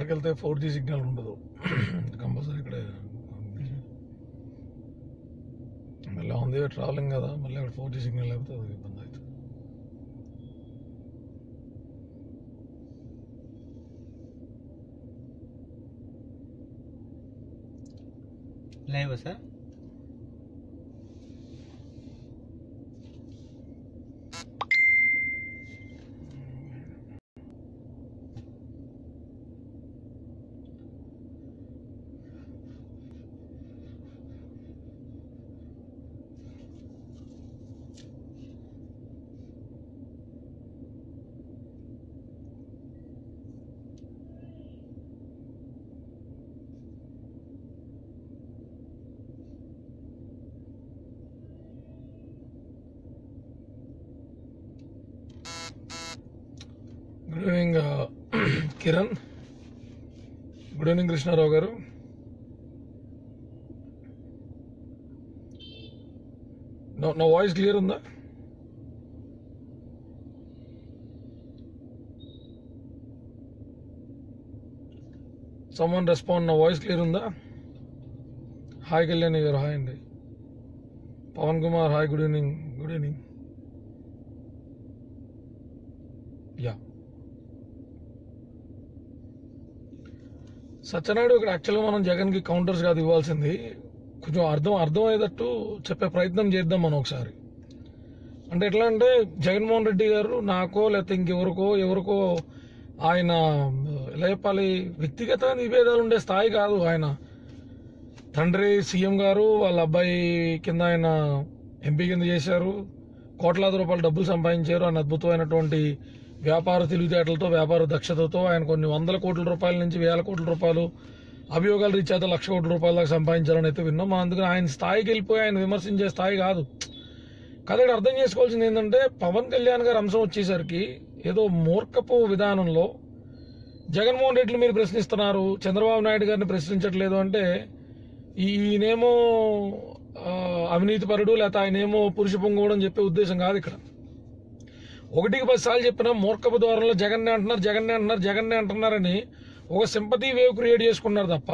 దాకా వెళ్తే 4G signal ఉండదు కంపల్సరీ. ఇక్కడ మళ్ళీ ఉంది ట్రావెలింగ్ కదా, మళ్ళీ అక్కడ 4G సిగ్నల్ లేకపోతే అది ఇబ్బంది అవుతుంది. Live sir good evening Kiran. Good evening Krishnarao గారు. నా వాయిస్ క్లియర్ ఉందా? Someone respond. నా వాయిస్ క్లియర్ ఉందా? హాయ్ కళ్యాణి గారు. హాయ్ అండి. Pavan Kumar hi. Good evening. Good evening. Yeah Satyanaidu, ఇక్కడ యాక్చువల్గా మనం జగన్కి కౌంటర్స్ కాదు ఇవ్వాల్సింది, కొంచెం అర్థమయ్యేటట్టు చెప్పే ప్రయత్నం చేద్దాం మనం ఒకసారి. అంటే ఎట్లా అంటే జగన్మోహన్ రెడ్డి గారు నాకో లేకపోతే ఎవరికో ఆయన ఎలా చెప్పాలి, వ్యక్తిగత విభేదాలు ఉండే స్థాయి కాదు. ఆయన తండ్రి సీఎం గారు, వాళ్ళ అబ్బాయి కింద ఆయన ఎంపీ కింద చేశారు, కోట్లాది రూపాయలు డబ్బులు సంపాదించారు. ఆయన అద్భుతమైనటువంటి వ్యాపార తెలివితేటలతో, వ్యాపార దక్షతతో ఆయన కొన్ని వందల కోట్ల రూపాయల నుంచి వేల కోట్ల రూపాయలు అభియోగాలు రీచ్ అయితే 1,00,000 కోట్ల రూపాయల దాకా సంపాదించాలని అయితే విన్నాం. మనం అందుకని ఆయన స్థాయికి వెళ్ళిపోయి ఆయన విమర్శించే స్థాయి కాదు కదా. ఇక్కడ అర్థం చేసుకోవాల్సింది ఏంటంటే పవన్ కళ్యాణ్ గారి అంశం వచ్చేసరికి ఏదో మూర్ఖపు విధానంలో జగన్మోహన్ రెడ్డిని మీరు ప్రశ్నిస్తున్నారు, చంద్రబాబు నాయుడు గారిని ప్రశ్నించట్లేదు అంటే ఈయనేమో అవినీతి పరుడు లేకపోతే ఆయనేమో పురుష పొంగోడు అని చెప్పే ఉద్దేశం కాదు ఇక్కడ. 1కి 10 సార్లు చెప్పిన మూర్ఖపు ధోరణిలో జగన్నే అంటున్నారని ఒక సింపతి వేవ్ క్రియేట్ చేసుకున్నారు తప్ప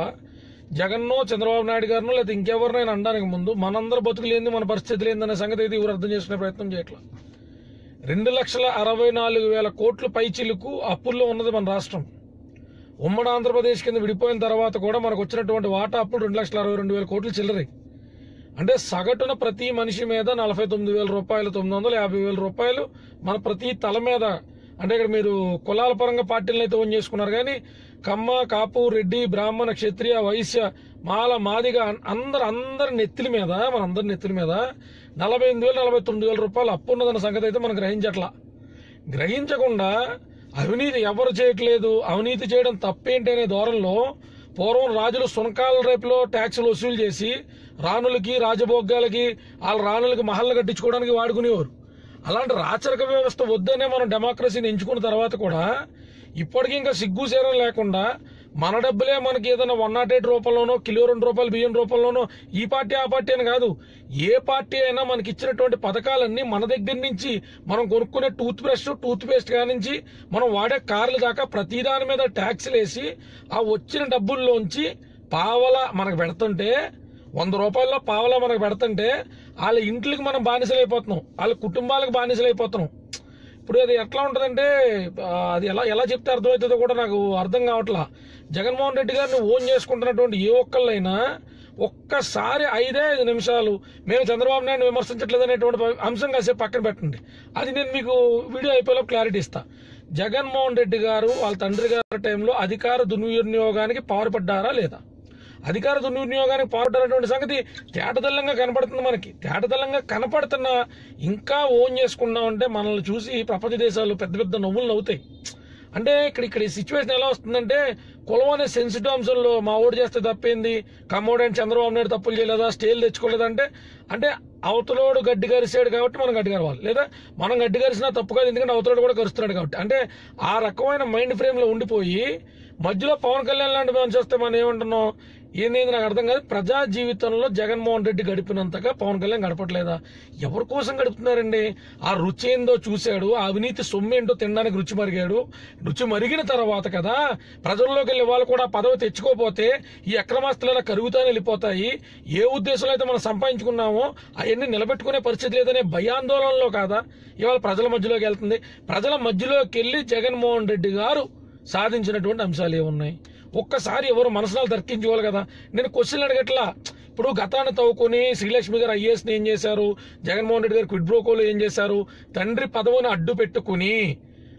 జగన్నో చంద్రబాబు నాయుడు గారినో లేకపోతే ఇంకెవరినైనా అనడానికి ముందు మనందరూ బతుకులేంది, మన పరిస్థితి లేదనే సంగతి అయితే ఎవరు అర్థం చేసుకునే ప్రయత్నం చేయట్లా. 2,64,000 కోట్లు పైచిలుకు అప్పుల్లో ఉన్నది మన రాష్ట్రం. ఉమ్మడి ఆంధ్రప్రదేశ్ కింద విడిపోయిన తర్వాత కూడా మనకు వచ్చినటువంటి వాటా అప్పులు 2,62,000 కోట్లు చిల్లరి. అంటే సగటున ప్రతి మనిషి మీద 49,000 రూపాయలు, 950,000 రూపాయలు మన ప్రతి తల మీద. అంటే ఇక్కడ మీరు కులాల పరంగా పార్టీలను అయితే ఓన్ చేసుకున్నారు కానీ కమ్మ, కాపు, రెడ్డి, బ్రాహ్మణ, క్షత్రియ, వైశ్య, మాల, మాదిగ అందరి నెత్తిల మీద, మనందరి నెత్తిల మీద 48,000, 49,000 రూపాయలు అప్పు ఉన్నదన్న సంగతి అయితే మనం గ్రహించకుండా అవినీతి ఎవరు చేయట్లేదు, అవినీతి చేయడం తప్పేంటి అనే ధోరణిలో పూర్వం రాజులు సునకాల రేపులో ట్యాక్సులు వసూలు చేసి రాణులకి, రాజభోగాలకి, వాళ్ళ రాణులకి మహల్లు కట్టించుకోవడానికి వాడుకునేవారు. అలాంటి రాచరిక వ్యవస్థ వద్దనే మనం డెమోక్రసీని ఎంచుకున్న తర్వాత కూడా ఇప్పటికీ ఇంకా సిగ్గు సేరం లేకుండా మన డబ్బులే మనకి ఏదైనా 108 రూపాయలలోనో, కిలో 2 రూపాయలు బియ్యం రూపంలోనో, ఈ పార్టీ ఆ పార్టీ అని కాదు, ఏ పార్టీ అయినా మనకి ఇచ్చినటువంటి పథకాలన్నీ మన దగ్గర నుంచి మనం కొనుక్కునే టూత్ పేస్ట్ కానించి మనం వాడే కార్లు దాకా ప్రతి దాని మీద ట్యాక్స్లు వేసి ఆ వచ్చిన డబ్బుల్లోంచి పావలా మనకు పెడుతుంటే, 100 రూపాయల్లో పావలా మనకు పెడుతుంటే వాళ్ళ ఇంట్లకి మనం బానిసలైపోతున్నాం, వాళ్ళ కుటుంబాలకు బానిసలైపోతున్నాం. ఇప్పుడు అది ఎట్లా ఉంటుందంటే అది ఎలా చెప్తే అర్థమవుతుందో కూడా నాకు అర్థం కావట్లా. జగన్మోహన్ రెడ్డి గారిని ఓన్ చేసుకుంటున్నటువంటి ఏ ఒక్కళ్ళైనా ఒక్కసారి 5 నిమిషాలు మేము చంద్రబాబు నాయుడు విమర్శించట్లేదు అనేటువంటి అంశం కాసేపు పక్కన పెట్టండి. అది నేను మీకు వీడియో అయిపోయేలోపు క్లారిటీ ఇస్తా. జగన్మోహన్ రెడ్డి గారు వాళ్ళ తండ్రి గారి టైంలో అధికార దుర్వినియోగానికి పాల్పడ్డారా లేదా? అధికార దుర్వినియోగానికి పాల్పడ్డటువంటి సంగతి తేటతెల్లంగా కనపడుతుంది. మనకి తేటతెల్లంగా కనపడుతున్నా ఇంకా ఓన్ చేసుకున్నామంటే మనల్ని చూసి ప్రపంచ దేశాలు పెద్ద పెద్ద నవ్వులు నవ్వుతాయి. అంటే ఇక్కడ ఈ సిచ్యువేషన్ ఎలా వస్తుందంటే కులం అనే సెన్సిటివ్ అంశంలో మా ఓటు చేస్తే తప్పేంది, కమ్మోడని చంద్రబాబు నాయుడు తప్పులు చేయలేదా, స్టేలు తెచ్చుకోలేదంటే అంటే అవతలోడు గడ్డి గరిసాడు కాబట్టి మనం గడ్డి గరవాలి, లేదా మనం గడ్డి గరిసినా తప్పు కాదు ఎందుకంటే అవతలోడు కూడా గరుస్తున్నాడు కాబట్టి. అంటే ఆ రకమైన మైండ్ ఫ్రేమ్ లో ఉండిపోయి మధ్యలో పవన్ కళ్యాణ్ లాంటి మనం చేస్తే మనం ఏమంటున్నాం, ఏంది నాకు అర్థం కాదు. ప్రజా జీవితంలో జగన్మోహన్ రెడ్డి గడిపినంతగా పవన్ కళ్యాణ్ గడపట్లేదా? ఎవరి కోసం గడుపుతున్నారండి? ఆ రుచి ఏందో చూశాడు, ఆ అవినీతి సొమ్మేంటో తినడానికి రుచి మరిగాడు. రుచి మరిగిన తర్వాత కదా ప్రజల్లోకి వెళ్ళి వాళ్ళు కూడా పదవి తెచ్చుకోపోతే ఈ అక్రమాస్తులు ఇలా కరుగుతానే వెళ్ళిపోతాయి. ఏ ఉద్దేశంలో అయితే మనం సంపాదించుకున్నామో అవన్నీ నిలబెట్టుకునే పరిస్థితి లేదనే భయాందోళనలో కాదా ఇవాళ ప్రజల మధ్యలోకి వెళ్తుంది. ప్రజల మధ్యలోకి వెళ్ళి జగన్మోహన్ రెడ్డి గారు సాధించినటువంటి అంశాలు ఏమున్నాయి? ఒక్కసారి ఎవరు మనసులో తర్కించుకోవాలి కదా. నేను క్వశ్చన్ అడగట్లా. ఇప్పుడు గతాన్ని తవ్వుకొని శ్రీలక్ష్మి గారు ఐఏఎస్ని ఏం చేశారు, జగన్మోహన్ రెడ్డి గారు క్విడ్ ప్రోకోలో ఏం చేశారు, తండ్రి పదవిని అడ్డు పెట్టుకుని,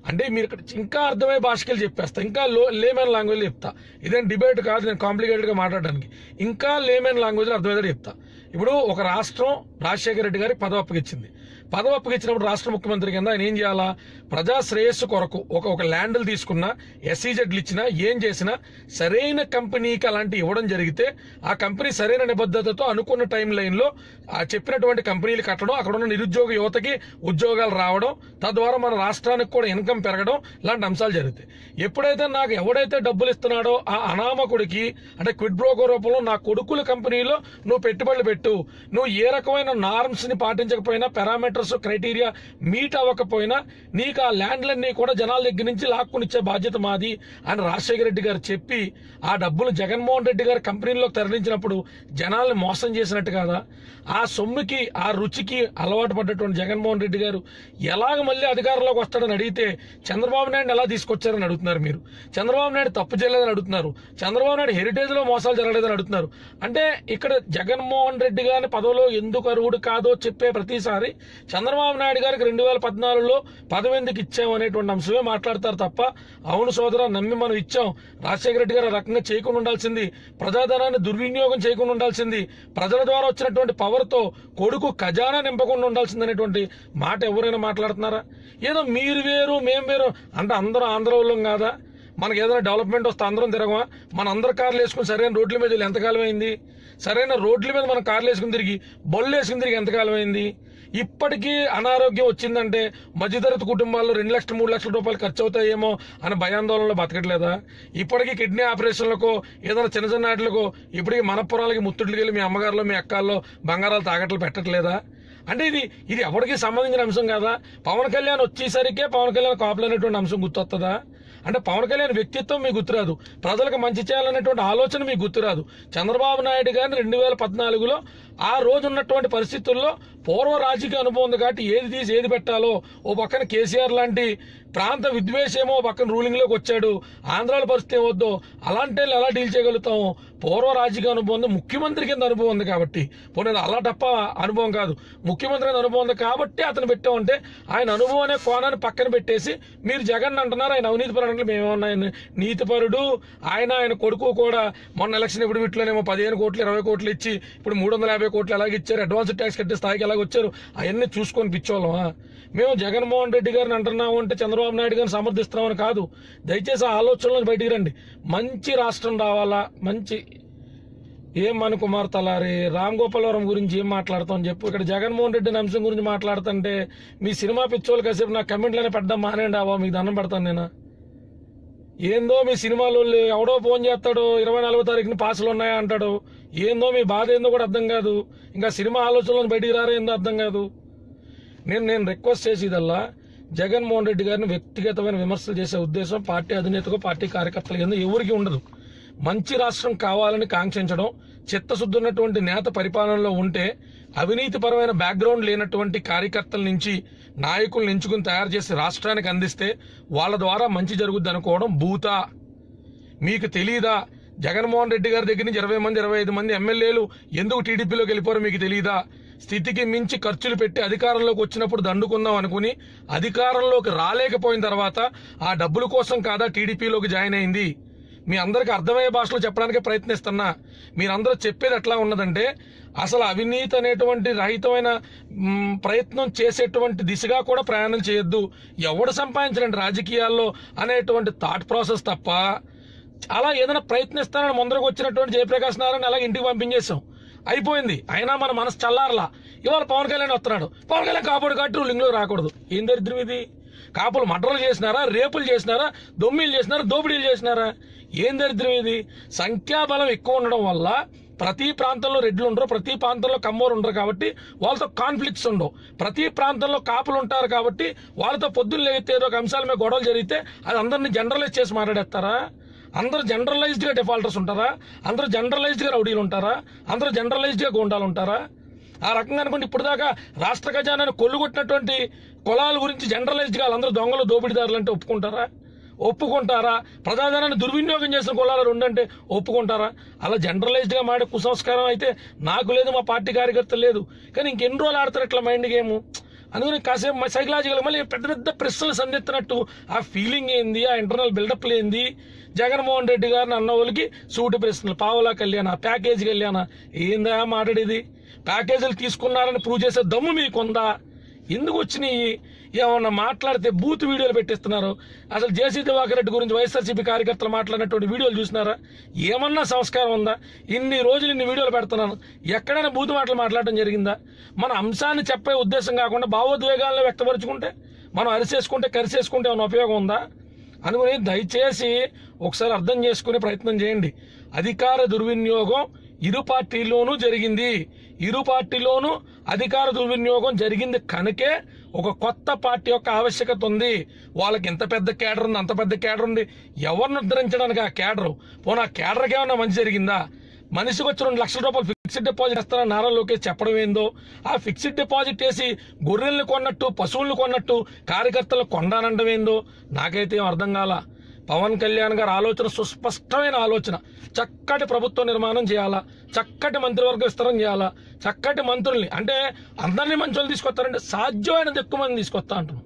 అంటే మీరు ఇక్కడ ఇంకా అర్థమయ్యే భాషకెళ్ళి చెప్పేస్తా, ఇంకా లేమెన్ లాంగ్వేజ్ చెప్తా. ఇదేం డిబేట్ కాదు, నేను కాంప్లికేటెడ్ గా మాట్లాడడానికి. ఇంకా లేమెన్ లాంగ్వేజ్ లో అర్థమయ్యేది చెప్తా. ఇప్పుడు ఒక రాష్ట్రం రాజశేఖర రెడ్డి గారికి పదవి అప్పగిచ్చింది. పదవి అప్పగిచ్చినప్పుడు రాష్ట్ర ముఖ్యమంత్రి కింద ఆయన ఏం చేయాలా? ప్రజా శ్రేయస్సు కొరకు ఒక ల్యాండ్లు తీసుకున్నా, ఎస్సీజెడ్లు ఇచ్చినా, ఏం చేసినా సరైన కంపెనీకి అలాంటి ఇవ్వడం జరిగితే ఆ కంపెనీ సరైన నిబద్ధతతో అనుకున్న టైం లైన్ లో ఆ చెప్పినటువంటి కంపెనీలు కట్టడం, అక్కడ ఉన్న నిరుద్యోగ యువతకి ఉద్యోగాలు రావడం, తద్వారా మన రాష్ట్రానికి కూడా ఇన్కమ్ పెరగడం, ఇలాంటి అంశాలు జరుగుతాయి. ఎప్పుడైతే నాకు ఎవడైతే డబ్బులు ఇస్తున్నాడో ఆ అనామకుడికి, అంటే క్విడ్ బ్రోకర్ రూపంలో నా కొడుకుల కంపెనీలో నువ్వు పెట్టుబడులు పెట్టు, నువ్వు ఏ రకమైన నార్మ్స్ ని పాటించకపోయినా, పారామీటర్స్ క్రైటీరియా మీట్ అవ్వకపోయినా నీకు ఆ ల్యాండ్లన్నీ కూడా జనాల దగ్గర నుంచి లాక్కునిచ్చే బాధ్యత మాది అని రాజశేఖర రెడ్డి గారు చెప్పి ఆ డబ్బులు జగన్మోహన్ రెడ్డి గారి కంపెనీలోకి తరలించినప్పుడు జనాల్ని మోసం చేసినట్టు కాదా? ఆ సొమ్ముకి, ఆ రుచికి అలవాటు పడ్డటువంటి జగన్మోహన్ రెడ్డి గారు ఎలాగ మళ్ళీ అధికారంలోకి వస్తాడని అడిగితే చంద్రబాబు నాయుడు ఎలా తీసుకొచ్చారని అడుగుతున్నారు మీరు. చంద్రబాబు నాయుడు తప్పు చేయలేదని అడుగుతున్నారు. చంద్రబాబు నాయుడు హెరిటేజ్ లో మోసాలు జరగలేదని అడుగుతున్నారు. అంటే ఇక్కడ జగన్మోహన్ రెడ్డి గారిని పదవిలో ఎందుకు అర్హుడు కాదో చెప్పే ప్రతిసారి చంద్రబాబు నాయుడు గారికి 2014లో పదవి ఎందుకు ఇచ్చామనేటువంటి అంశమే మాట్లాడతారు తప్ప, అవును సోదరా నమ్మి మనం ఇచ్చాం, రాజశేఖర రెడ్డి గారు ఆ రకంగా చేయకుండా ఉండాల్సింది, ప్రజాధనాన్ని దుర్వినియోగం చేయకుండా ఉండాల్సింది, ప్రజల ద్వారా వచ్చినటువంటి పవర్తో కొడుకు ఖజానా నింపకుండా ఉండాల్సింది అనేటువంటి మాట ఎవరైనా మాట్లాడుతున్నారా? ఏదో మీరు వేరు మేము వేరు అంటే అందరూ ఆంధ్ర వాళ్ళం కాదా? మనకి ఏదైనా డెవలప్మెంట్ వస్తే అందరం తిరగమా? మన అందరు కార్లు వేసుకుని సరైన రోడ్ల మీద ఎంతకాలం అయింది? సరైన రోడ్ల మీద మనం కార్లు వేసుకుని తిరిగి, బళ్ళు వేసుకుని తిరిగి ఎంతకాలం అయింది? ఇప్పటికీ అనారోగ్యం వచ్చిందంటే మధ్యతరగతి కుటుంబాల్లో 2 లక్షలు 3 లక్షల రూపాయలు ఖర్చు అవుతాయేమో అని భయాందోళనలో బతకట్లేదా? ఇప్పటికీ కిడ్నీ ఆపరేషన్లకో ఏదైనా చిన్న చిన్న వాటికో ఇప్పటికీ మనపురాలకి ముత్తుడికి వెళ్ళి మీ అమ్మగారులో మీ అక్కాల్లో బంగారాలు తాకట్లు పెట్టట్లేదా? అంటే ఇది ఎవరికి సంబంధించిన అంశం కాదా? పవన్ కళ్యాణ్ వచ్చేసరికే పవన్ కళ్యాణ్ కాపులు అనేటువంటి అంశం గుర్తొస్తుందా? అంటే పవన్ కళ్యాణ్ వ్యక్తిత్వం మీకు గుర్తురాదు, ప్రజలకు మంచి చేయాలనేటువంటి ఆలోచన మీకు గుర్తురాదు. చంద్రబాబు నాయుడు గారిని 2014లో ఆ రోజు ఉన్నటువంటి పరిస్థితుల్లో పూర్వ రాజకీయ అనుభవం ఉంది కాబట్టి ఏది తీసి ఏది పెట్టాలో, ఓ పక్కన కేసీఆర్ లాంటి ప్రాంత విద్వేషేమో ఓ పక్కన రూలింగ్ లోకి వచ్చాడు, ఆంధ్రాల పరిస్థితి ఏమొద్దో అలాంటి ఎలా డీల్ చేయగలుగుతాము? పూర్వ రాజకీయ అనుభవం ఉంది, ముఖ్యమంత్రి కింద అనుభవం ఉంది కాబట్టి, పోనీ అలా తప్ప అనుభవం కాదు, ముఖ్యమంత్రి కింద అనుభవం ఉంది కాబట్టి అతను పెట్టామంటే ఆయన అనుభవం అనే కోణాన్ని పక్కన పెట్టేసి మీరు జగన్ అంటున్నారు ఆయన అవినీతి పరుడు. మేమన్నా ఆయన నీతిపరుడు, ఆయన కొడుకు కూడా మొన్న ఎలక్షన్ ఇప్పుడు వీటిలోనేమో 15 కోట్లు 20 కోట్లు ఇచ్చి ఇప్పుడు 350 కోట్లు ఎలాగ ఇచ్చారు, అడ్వాన్స్ ట్యాక్స్ కట్టే స్థాయికి ఎలాగ వచ్చారు, అవన్నీ చూసుకొని పిచ్చోళ్ళమా? మేము జగన్మోహన్ రెడ్డి గారిని అంటున్నాము అంటే చంద్రబాబు నాయుడు గారిని సమర్థిస్తున్నామని కాదు. దయచేసి ఆ ఆలోచనలను బయటికి రండి. మంచి రాష్ట్రం రావాలా, మంచి ఏం మన కుమార్ తలారి రామ్ గోపాలవరం గురించి ఏం మాట్లాడతాం చెప్పు. ఇక్కడ జగన్మోహన్ రెడ్డి అంశం గురించి మాట్లాడుతుంటే మీ సినిమా పిచ్చోళ్ళు కాసేపు నా కమెంట్లోనే పెడదాం మానేండి అవా, మీకు దండం పెడతాను నేను. ఏందో మీ సినిమాలో ఎవడో ఫోన్ చేస్తాడు 24వ తారీఖున పాసులు ఉన్నాయా అంటాడు, ఏందో మీ బాధ ఏందో కూడా అర్థం కాదు, ఇంకా సినిమా ఆలోచనలను బయటికి రారా ఏందో అర్థం కాదు. నేను రిక్వెస్ట్ చేసేదల్లా జగన్మోహన్ రెడ్డి గారిని వ్యక్తిగతమైన విమర్శలు చేసే ఉద్దేశం పార్టీ అధినేతకు పార్టీ కార్యకర్తలకు ఎందుకు ఎవరికి ఉండదు. మంచి రాష్ట్రం కావాలని కాంక్షించడం, చిత్తశుద్ధి ఉన్నటువంటి నేత పరిపాలనలో ఉంటే అవినీతి పరమైన బ్యాక్గ్రౌండ్ లేనటువంటి కార్యకర్తల నుంచి నాయకులను ఎంచుకుని తయారు చేసి రాష్ట్రానికి అందిస్తే వాళ్ళ ద్వారా మంచి జరుగుద్ది అనుకోవడం భూతా. మీకు తెలీదా? జగన్మోహన్ రెడ్డి గారి దగ్గర నుంచి 20 మంది 25 మంది ఎమ్మెల్యేలు ఎందుకు టీడీపీలోకి వెళ్ళిపోరో మీకు తెలీదా? స్థితికి మించి ఖర్చులు పెట్టి అధికారంలోకి వచ్చినప్పుడు దండుకుందాం అనుకుని అధికారంలోకి రాలేకపోయిన తర్వాత ఆ డబ్బుల కోసం కాదా టీడీపీలోకి జాయిన్ అయింది? మీ అందరికి అర్థమయ్యే భాషలో చెప్పడానికే ప్రయత్నిస్తున్నా. మీరందరూ చెప్పేది ఎట్లా ఉన్నదంటే అసలు అవినీతి అనేటువంటి రహితమైన ప్రయత్నం చేసేటువంటి దిశగా కూడా ప్రయాణం చేయొద్దు, ఎవడు సంపాదించండి రాజకీయాల్లో అనేటువంటి థాట్ ప్రాసెస్ తప్ప అలా ఏదైనా ప్రయత్నిస్తానని ముందరకు వచ్చినటువంటి జయప్రకాష్ నారాయణ అలాగే ఇంటికి పంపించేశాం, అయిపోయింది. అయినా మన మనసు చల్లారలా. ఇవాళ పవన్ కళ్యాణ్ వస్తున్నాడు, పవన్ కళ్యాణ్ కాపాడు కాబట్టి రూలింగ్ లో రాకూడదు. ఏం దరిద్రం ఇది? కాపులు మర్డర్లు చేసినారా, రేపులు చేసినారా, దొమ్మిలు చేసినారా, దోపిడీలు చేసినారా? ఏం దరిద్రం ఇది? సంఖ్యాబలం ఎక్కువ ఉండడం వల్ల ప్రతి ప్రాంతంలో రెడ్లు ఉండరు, ప్రతి ప్రాంతంలో కమ్మోరు ఉండరు కాబట్టి వాళ్ళతో కాన్ఫ్లిక్ట్స్ ఉండవు. ప్రతి ప్రాంతంలో కాపులు ఉంటారు కాబట్టి వాళ్ళతో పొద్దున్న లేగితే ఏదో ఒక అంశాల మీద గొడవలు జరిగితే అది అందరినీ జనరలైజ్ చేసి మాట్లాడేస్తారా? అందరూ జనరలైజ్డ్ గా డిఫాల్టర్స్ ఉంటారా? అందరూ జనరలైజ్డ్ గా రౌడీలు ఉంటారా? అందరూ జనరలైజ్డ్ గా గోండాలు ఉంటారా? ఆ రకంగా అనుకుంటే ఇప్పుడు దాకా రాష్ట్ర ఖజానాను కొల్లుగొట్టినటువంటి కులాల గురించి జనరలైజ్డ్ గా అందరూ దొంగలు దోపిడీదారులు అంటే ఒప్పుకుంటారా? ప్రజాధనాన్ని దుర్వినియోగం చేసిన కులాలు రెండంటే ఒప్పుకుంటారా? అలా జనరలైజ్డ్ గా మాడే కుసంస్కారం అయితే నాకు లేదు, మా పార్టీ కార్యకర్తలు లేదు. కానీ ఇంకెన్ని రోజులు ఆడతారు ఇట్లా మైండ్ గేమ్? అందుకని కాసేపు సైకలాజికల్ మళ్ళీ పెద్ద పెద్ద ప్రశ్నలు సంధిస్తున్నట్టు ఆ ఫీలింగ్ ఏంది, ఆ ఇంటర్నల్ బిల్డప్ ఏంది? జగన్మోహన్ రెడ్డి గారిని అన్న వాళ్ళకి సూటి ప్రశ్నలు, పావలా కళ్యాణ, ప్యాకేజీ కళ్యాణ, ఏందా మాట్లాడేది? ప్యాకేజీలు తీసుకున్నారని ప్రూవ్ చేసే దమ్ము మీకుందా? ఎందుకు వచ్చినాయి? ఏమన్నా మాట్లాడితే బూత్ వీడియోలు పెట్టిస్తున్నారు. అసలు జేసీ దివాకర్ రెడ్డి గురించి వైఎస్ఆర్సీపీ కార్యకర్తలు మాట్లాడినటువంటి వీడియోలు చూసినారా? ఏమన్నా సంస్కారం ఉందా? ఇన్ని రోజులు ఇన్ని వీడియోలు పెడుతున్నాను, ఎక్కడైనా బూత్ మాటలు మాట్లాడటం జరిగిందా? మన అంశాన్ని చెప్పే ఉద్దేశం కాకుండా భావోద్వేగాలను వ్యక్తపరుచుకుంటే, మనం అరిసేసుకుంటే కరిసేసుకుంటే ఏమైనా ఉపయోగం ఉందా? అందుకని దయచేసి ఒకసారి అర్థం చేసుకునే ప్రయత్నం చేయండి. అధికార దుర్వినియోగం ఇరు పార్టీల్లోనూ జరిగింది. ఇరు పార్టీలోనూ అధికార దుర్వినియోగం జరిగింది కనుకే ఒక కొత్త పార్టీ యొక్క ఆవశ్యకత ఉంది. వాళ్ళకి ఎంత పెద్ద కేడర్ ఉంది, అంత పెద్ద కేడర్ ఉంది. ఎవరిని ఉద్ధరించడానికి ఆ కేడరు? పోనీ ఆ కేడర్కి ఏమన్నా మంచి జరిగిందా? మనిషికి వచ్చి 2 లక్షల రూపాయలు ఫిక్స్డ్ డిపాజిట్ ఇస్తారని నారా లోకేష్ చెప్పడం ఏందో, ఆ ఫిక్స్డ్ డిపాజిట్ వేసి గొర్రెల్ని కొన్నట్టు, పశువులను కొన్నట్టు కార్యకర్తలు కొండానండం ఏందో నాకైతే ఏం అర్థం కాల. పవన్ కళ్యాణ్ గారి ఆలోచన సుస్పష్టమైన ఆలోచన. చక్కటి ప్రభుత్వ నిర్మాణం చేయాలా, చక్కటి మంత్రివర్గ విస్తరణ చేయాలా, చక్కటి మంత్రుల్ని, అంటే అందరినీ మంచోళ్ళు తీసుకొస్తారంటే సాధ్యమైన ఎక్కువ మంది తీసుకొస్తా అంటున్నాం.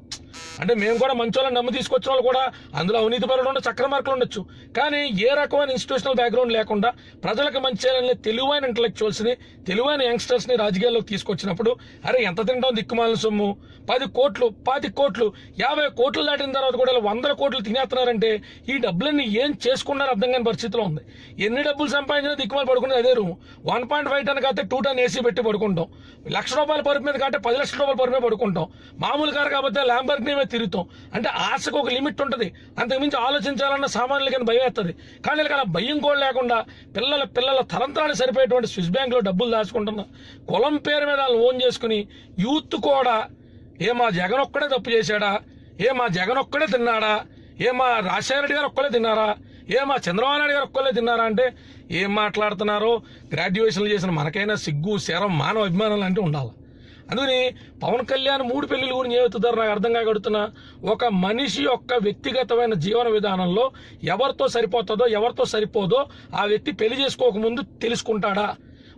అంటే మేము కూడా మంచోళ్ళని నమ్మి తీసుకొచ్చిన వాళ్ళు కూడా అందులో అవినీతి పరులు ఉండొచ్చు, చక్రమార్కులు ఉండొచ్చు. కానీ ఏ రకమైన ఇన్స్టిట్యూషనల్ బ్యాక్గ్రౌండ్ లేకుండా ప్రజలకు మంచి చేయాలని తెలివైన ఇంటలెక్చువల్స్ ని, తెలివైన యంగ్స్టర్స్ ని రాజకీయాల్లోకి తీసుకొచ్చినప్పుడు అరే ఎంత తింటాం దిక్కుమాలిన సొమ్ము, 10 కోట్లు 20 కోట్లు 50 కోట్లు దాటిన తర్వాత కూడా 100 కోట్లు తినేస్తున్నారంటే ఈ డబ్బులన్నీ ఏం చేసుకున్నారో అర్థం కాని పరిస్థితిలో ఉంది. ఎన్ని డబ్బులు సంపాదించినా దిక్కుమాలి పడుకునేది అదే రూమ్. 1.5 టన్ కాస్తే 2 టన్ ఏసీ పెట్టి పడుకుంటాం. ₹1,00,000 పరుపు మీద కాస్తే 10 లక్షల రూపాయల పరుపు మీద పడుకుంటాం. మామూలు కారు కాబట్టి ల్యాంబర్గినీ మీద తిరుగుతాం. అంటే ఆశకు ఒక లిమిట్ ఉంటుంది, అంతకుమించి ఆలోచించాలన్న సామాన్యులకి భయం వేస్తుంది. కానీ వీళ్ళకి అలా భయం కూడా లేకుండా పిల్లల తరంతరాన్ని సరిపోయేటువంటి స్విస్ బ్యాంక్ లో డబ్బులు దాచుకుంటున్నా, కులం పేరు మీద వాళ్ళు ఓన్ చేసుకుని యూత్ కూడా మా జగన్ ఒక్కడే తప్పు చేశాడా, మా జగన్ ఒక్కడే తిన్నాడా, మా రాజశేఖర రెడ్డి గారు ఒక్కలే తిన్నారా, మా చంద్రబాబు నాయుడు గారు ఒక్కలే తిన్నారా అంటే ఏం మాట్లాడుతున్నారో. గ్రాడ్యుయేషన్లు చేసిన మనకైనా సిగ్గు, శరం, మానవ అభిమానం లాంటివి ఉండాలి. అందుకని పవన్ కళ్యాణ్ 3 పెళ్లిళ్ళ గురించి ఏమవుతుందో నాకు అర్థం కాగడుతున్నా. ఒక మనిషి యొక్క వ్యక్తిగతమైన జీవన విధానంలో ఎవరితో సరిపోతుందో ఎవరితో సరిపోదో ఆ వ్యక్తి పెళ్లి చేసుకోకముందు తెలుసుకుంటాడా?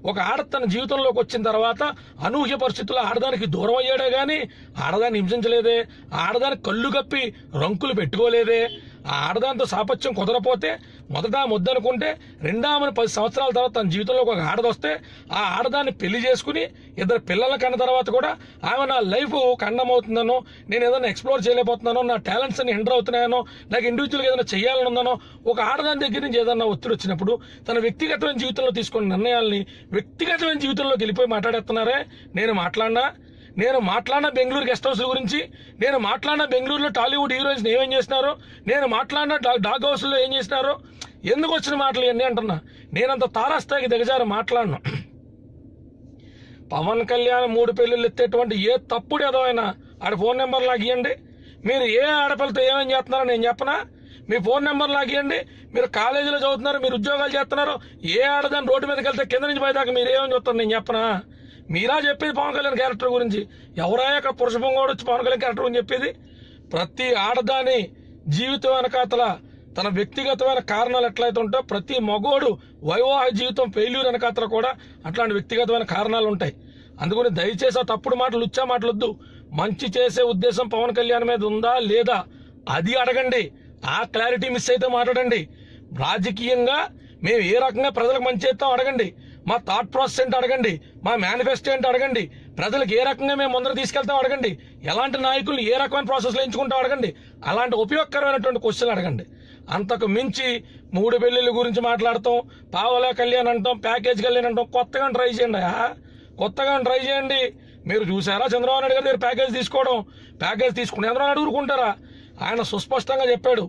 ఒక ఆడ తన జీవితంలోకి వచ్చిన తర్వాత అనూహ్య పరిస్థితుల్లో ఆడదానికి దూరం అయ్యాడే గాని ఆడదాన్ని హింసించలేదే, ఆడదానికి కళ్ళు కప్పి రంకులు పెట్టుకోలేదే. ఆ ఆడదానితో సాపత్యం కుదరపోతే మొదట ముద్దనుకుంటే రెండామని 10 సంవత్సరాల తర్వాత తన జీవితంలోకి ఒక ఆడదొస్తే ఆ ఆడదాన్ని పెళ్లి చేసుకుని 2 పిల్లల కన్న తర్వాత కూడా ఆమె నా లైఫ్ ఖండమవుతుందనో, నేను ఏదైనా ఎక్స్ప్లోర్ చేయలేకపోతున్నానో, నా టాలెంట్స్ అన్ని హిండర్ అవుతున్నాయనో, నాకు ఇండివిజువల్గా ఏదైనా చేయాలని ఉందనో, ఒక ఆడదాని దగ్గర నుంచి ఏదన్నా ఒత్తిడి వచ్చినప్పుడు తన వ్యక్తిగతమైన జీవితంలో తీసుకున్న నిర్ణయాల్ని వ్యక్తిగతమైన జీవితంలోకి వెళ్ళిపోయి మాట్లాడేస్తున్నారే. నేను మాట్లాడిన బెంగళూరు గెస్ట్ హౌస్ల గురించి, నేను మాట్లాడిన బెంగళూరులో టాలీవుడ్ హీరోయిన్స్ ఏమేం చేసినారో, నేను మాట్లాడిన డాగ్ హౌస్లో ఏం చేసినారో, ఎందుకు వచ్చిన మాటలు ఇవన్నీ అంటున్నా. నేనంత తారాస్థాయికి దిగజారి మాట్లాడను. పవన్ కళ్యాణ్ 3 పెళ్లిళ్ళు ఎత్తేటువంటి ఏ తప్పుడు ఏదో అయినా ఆడ ఫోన్ నెంబర్ లాగా ఇవ్వండి. మీరు ఏ ఆడపిల్లతో ఏమేం చేస్తున్నారో నేను చెప్పనా? మీ ఫోన్ నెంబర్ లాగా ఇవ్వండి. మీరు కాలేజీలో చదువుతున్నారు, మీరు ఉద్యోగాలు చేస్తున్నారు, ఏ ఆడదాని రోడ్డు మీదకి వెళ్తే కింద నుంచి పైదాకా మీరు ఏమని చూస్తారు నేను చెప్పనా? మీరా చెప్పేది పవన్ కళ్యాణ్ క్యారెక్టర్ గురించి? ఎవరాయ అక్కడ పురుషభంగోడు వచ్చి పవన్ కళ్యాణ్ క్యారెక్టర్ గురించి చెప్పేది? ప్రతి ఆడదాని జీవితం వెనకాతల తన వ్యక్తిగతమైన కారణాలు ఎట్లయితే ఉంటాయో ప్రతి మగోడు వైవాహిక జీవితం ఫెయిల్యూర్ వెనకాతల కూడా అట్లాంటి వ్యక్తిగతమైన కారణాలు ఉంటాయి. అందుకని దయచేసి ఆ తప్పుడు మాటలు, ఉచ్చా మాటలొద్దు. మంచి చేసే ఉద్దేశం పవన్ కళ్యాణ్ మీద ఉందా లేదా అది అడగండి. ఆ క్లారిటీ మిస్ అయితే మాట్లాడండి. రాజకీయంగా మేము ఏ రకంగా ప్రజలకు మంచి చేస్తాం అడగండి. మా థాట్ ప్రాసెస్ ఏంటి అడగండి. మా మేనిఫెస్టో ఏంటి అడగండి. ప్రజలకు ఏ రకంగా మేము ముందర తీసుకెళ్తాం అడగండి. ఎలాంటి నాయకులు ఏ రకమైన ప్రాసెస్లో ఎంచుకుంటాం అడగండి. అలాంటి ఉపయోగకరమైనటువంటి క్వశ్చన్లు అడగండి. అంతకు మించి 3 పెళ్లిళ్ళ గురించి మాట్లాడతాం, పావలా కళ్యాణ్ అంటాం, ప్యాకేజ్ కళ్యాణ్ అంటాం. కొత్తగా ట్రై చేయండి. మీరు చూసారా చంద్రబాబు నాయుడు గారి దగ్గర ప్యాకేజ్ తీసుకుని చంద్రబాబు నాయుడు ఊరుకుంటారా? ఆయన సుస్పష్టంగా చెప్పాడు,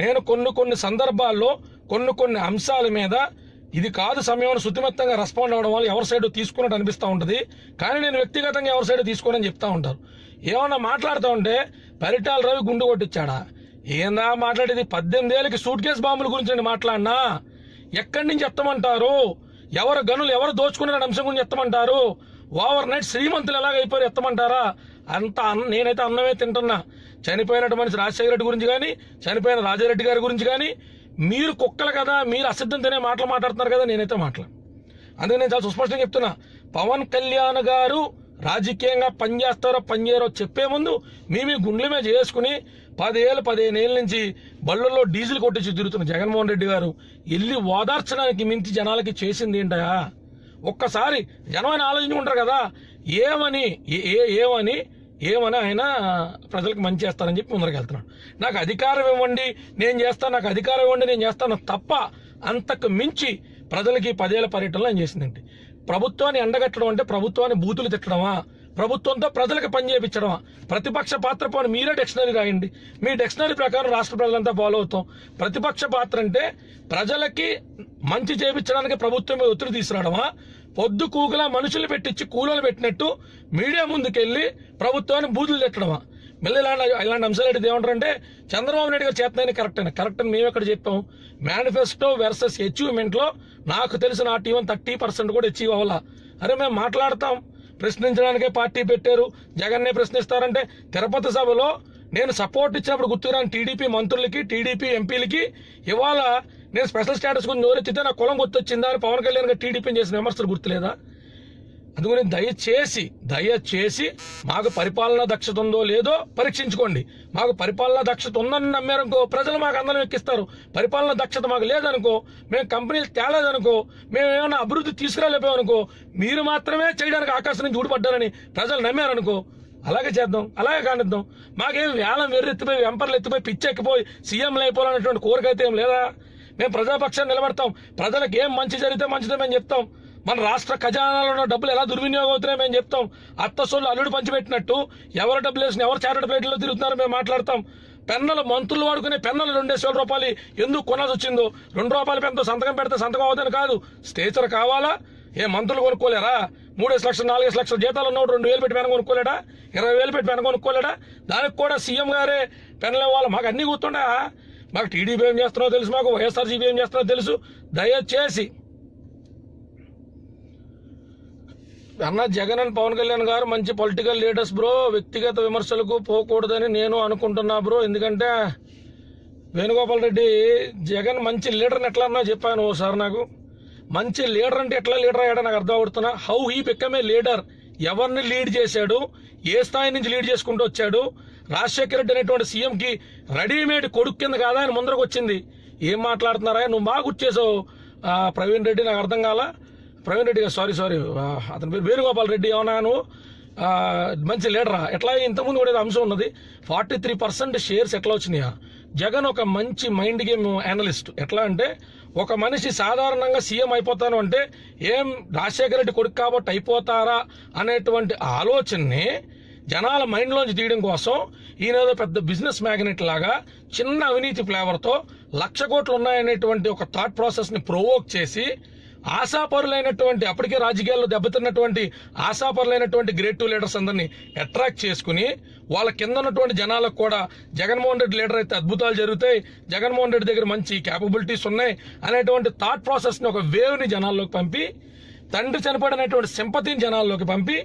నేను కొన్ని సందర్భాల్లో కొన్ని అంశాల మీద ఇది కాదు సమయం శుద్ధిమెత్తంగా రెస్పాండ్ అవ్వడం వల్ల ఎవరి సైడ్ తీసుకున్నట్టు అనిపిస్తూ ఉంటుంది, కానీ నేను వ్యక్తిగతంగా ఎవరి సైడ్ తీసుకోనని చెప్తా ఉంటారు. ఏమన్నా మాట్లాడుతూ ఉంటే పరిటాల రవి గుండు కొట్టించాడా? ఏందా మాట్లాడేది? 18 ఏళ్ళకి సూట్ కేసు బాంబుల గురించి మాట్లాడినా ఎక్కడి నుంచి ఎత్తమంటారు? ఎవరు గనులు ఎవరు దోచుకునే అంశం గురించి ఎత్తమంటారు? Over night శ్రీమంతులు ఎలాగైపోయారు ఎత్తమంటారా? నేనైతే అన్నమే తింటున్నా. చనిపోయినట్టు మనిషి రాజశేఖర రెడ్డి గురించి కానీ, చనిపోయిన రాజారెడ్డి గారి గురించి కానీ, మీరు కుక్కలు కదా, మీరు అసిద్ధం తినే మాటలు మాట్లాడుతున్నారు కదా, నేనైతే అందుకే నేను చాలా సుస్పష్టంగా చెప్తున్నా, పవన్ కళ్యాణ్ గారు రాజకీయంగా పనిచేస్తారో పనిచేయరో చెప్పే ముందు మీ గుండెల మీద చేసుకుని 15 ఏళ్ళ నుంచి బళ్ళల్లో డీజిల్ కొట్టించి తిరుగుతున్న జగన్మోహన్ రెడ్డి గారు వెళ్ళి ఓదార్చడానికి మించి జనాలకి చేసింది ఏంటయా? ఒక్కసారి జనమైన ఆలోచించుకుంటారు కదా, ఏమని ఆయన ప్రజలకు మంచి చేస్తారని చెప్పి ముందరికి వెళ్తున్నాడు. నాకు అధికారం ఇవ్వండి నేను చేస్తాను తప్ప అంతకు మించి ప్రజలకి 10 ఏళ్ల పర్యటనలో ఆయన చేసిందండి. ప్రభుత్వాన్ని ఎండగట్టడం అంటే ప్రభుత్వాన్ని బూతులు తిట్టడమా? ప్రభుత్వంతో ప్రజలకు పని చేయించడమా? ప్రతిపక్ష పాత్ర పోని మీరే డిక్షనరీ రాయండి, మీ డిక్షనరీ ప్రకారం రాష్ట్ర ప్రజలంతా ఫాలో అవుతాం. ప్రతిపక్ష పాత్ర అంటే ప్రజలకి మంచి చేయించడానికి ప్రభుత్వం మీద ఒత్తిడి తీసుకురావడమా? పొద్దు కూకులా మనుషులు పెట్టించి కూలీలు పెట్టినట్టు మీడియా ముందుకెళ్లి ప్రభుత్వాన్ని బూతులు తిట్టడమా? మళ్ళీ ఇలాంటి అంశాలు ఏంటి ఏమంటారంటే చంద్రబాబు నాయుడు గారు చేతనైనా కరెక్ట్ అని మేము ఎక్కడ చెప్పాం? మేనిఫెస్టో వర్సెస్ అచీవ్మెంట్ లో నాకు తెలిసిన ఆ టీవన్ 30% కూడా అచీవ్ అవ్వాలా? అరే మేము మాట్లాడతాం, ప్రశ్నించడానికే పార్టీ పెట్టారు, జగన్నే ప్రశ్నిస్తారంటే తిరుపతి సభలో నేను సపోర్ట్ ఇచ్చినప్పుడు గుర్తురాని టీడీపీ మంత్రులకి, టీడీపీ ఎంపీలకి ఇవాళ నేను స్పెషల్ స్టేటస్ గురించి నోరెత్తితే నా కులం గుర్తొచ్చిందా అని పవన్ కళ్యాణ్ గారు టీడీపీని చేసిన విమర్శలు గుర్తులేదా? అందుకని దయచేసి మాకు పరిపాలనా దక్షత ఉందో లేదో పరీక్షించుకోండి. మాకు పరిపాలనా దక్షత ఉందని నమ్మారనుకో ప్రజలు మాకు అందరం ఎక్కిస్తారు. పరిపాలనా దక్షత మాకు లేదనుకో, మేము కంపెనీలు తేలేదనుకో, మేము ఏమైనా అభివృద్ధి తీసుకురాలేకపోయామనుకో, మీరు మాత్రమే చేయడానికి ఆకాశం నుంచి ఊడిపడ్డారని ప్రజలు నమ్మారనుకో, అలాగే చేద్దాం, అలాగే కానిద్దాం. మాకేం వేలం వెర్రెత్తిపోయి వెంపర్లు ఎత్తిపోయి పిచ్చెక్కిపోయి సీఎంలు అయిపోవాలనేటువంటి కోరిక అయితే ఏం లేదా? మేము ప్రజాపక్షాన్ని నిలబడతాం. ప్రజలకు ఏం మంచి జరిగితే మంచిదే మేము చెప్తాం. మన రాష్ట్ర ఖజానాలో ఉన్న డబ్బులు ఎలా దుర్వినియోగం అవుతున్నాయో మేము చెప్తాం. అత్తసోళ్ళు అల్లుడు పంచిపెట్టినట్టు ఎవరు డబ్బులు వేసిన ఎవరు చారిటీ ప్లేట్లో తిరుగుతున్నారో మేము మాట్లాడతాం. పెన్నులు మంత్రులు వాడుకునే పెన్నులు 2,000 రూపాయలు ఎందుకు కొనాల్సి వచ్చిందో? 2 రూపాయల పెన్తో సంతకం పెడితే సంతకం అవుతుంది కాదు, స్టేచర్ కావాలా? ఏ మంత్రులు కొనుక్కోలేరా? 3 లక్షలు 4 లక్షల జీతాలు ఉన్నవాడు 2,000 పెట్టి పెన్ కొనుక్కోలేడా? 20,000 పెట్టి పెన్ కొనుక్కోలేడా? దానికి కూడా సీఎం గారే పెన్నులు ఇవ్వాలి. మాకు అన్ని గుర్తుండా? మాకు టీడీపీ ఏం చేస్తున్నారో తెలుసు, మాకు వైఎస్ఆర్సీపీ ఏం చేస్తున్నారో తెలుసు. దయచేసి అన్న జగన్ అండ్ పవన్ కళ్యాణ్ గారు మంచి పొలిటికల్ లీడర్స్ బ్రో, వ్యక్తిగత విమర్శలకు పోకూడదని నేను అనుకుంటున్నా బ్రో. ఎందుకంటే వేణుగోపాల్ రెడ్డి జగన్ మంచి లీడర్ని ఎట్లా అన్నా చెప్పాను ఓసారి. నాకు మంచి లీడర్ అంటే ఎట్లా లీడర్ అయ్యాడో నాకు అర్థం అవుతున్నా. How he become a leader, ఎవరిని లీడ్ చేశాడు, ఏ స్థాయి నుంచి లీడ్ చేసుకుంటూ వచ్చాడు. రాజశేఖర రెడ్డి అనేటువంటి సీఎంకి రెడీమేడ్ కొడుకు కింద కాదా ఆయన ముందరకు వచ్చింది. ఏం మాట్లాడుతున్నారా? నువ్వు బాగా గుర్చేసావు ప్రవీణ్ రెడ్డి, నాకు అర్థం కాల. ప్రవీణ్ రెడ్డి గారు సారీ అతని పేరు వేణుగోపాల్ రెడ్డి. ఏమన్నా నువ్వు మంచి లీడరా? ఎట్లా ఇంతకుముందు కూడా అంశం ఉన్నది 43% షేర్స్ ఎట్లా వచ్చినాయా? జగన్ ఒక మంచి మైండ్ గేమ్ అనలిస్ట్. ఎట్లా అంటే ఒక మనిషి సాధారణంగా సీఎం అయిపోతాను అంటే ఏం రాజశేఖర రెడ్డి కొడుకు కాబట్టి అయిపోతారా అనేటువంటి ఆలోచనని జనాల మైండ్లోంచి తీయడం కోసం ఈయన పెద్ద బిజినెస్ మ్యాగ్నెట్ లాగా చిన్న అవినీతి ఫ్లేవర్తో 1,00,000 కోట్లు ఉన్నాయనేటువంటి ఒక థాట్ ప్రాసెస్ ని ప్రొవోక్ చేసి ఆశాపరులైనటువంటి అప్పటికే రాజకీయాల్లో దెబ్బతిన్నటువంటి ఆశాపరులైనటువంటి గ్రేట్ 2 లీడర్స్ అందరినీ అట్రాక్ట్ చేసుకుని వాళ్ళ కింద ఉన్నటువంటి జనాలకు కూడా జగన్మోహన్ రెడ్డి లీడర్ అయితే అద్భుతాలు జరుగుతాయి, జగన్మోహన్ రెడ్డి దగ్గర మంచి క్యాపబిలిటీస్ ఉన్నాయి అనేటువంటి థాట్ ప్రాసెస్ ని ఒక వేవ్ ని జనాల్లోకి పంపి, తండ్రి చనిపోయినటువంటి సింపతిని జనాల్లోకి పంపి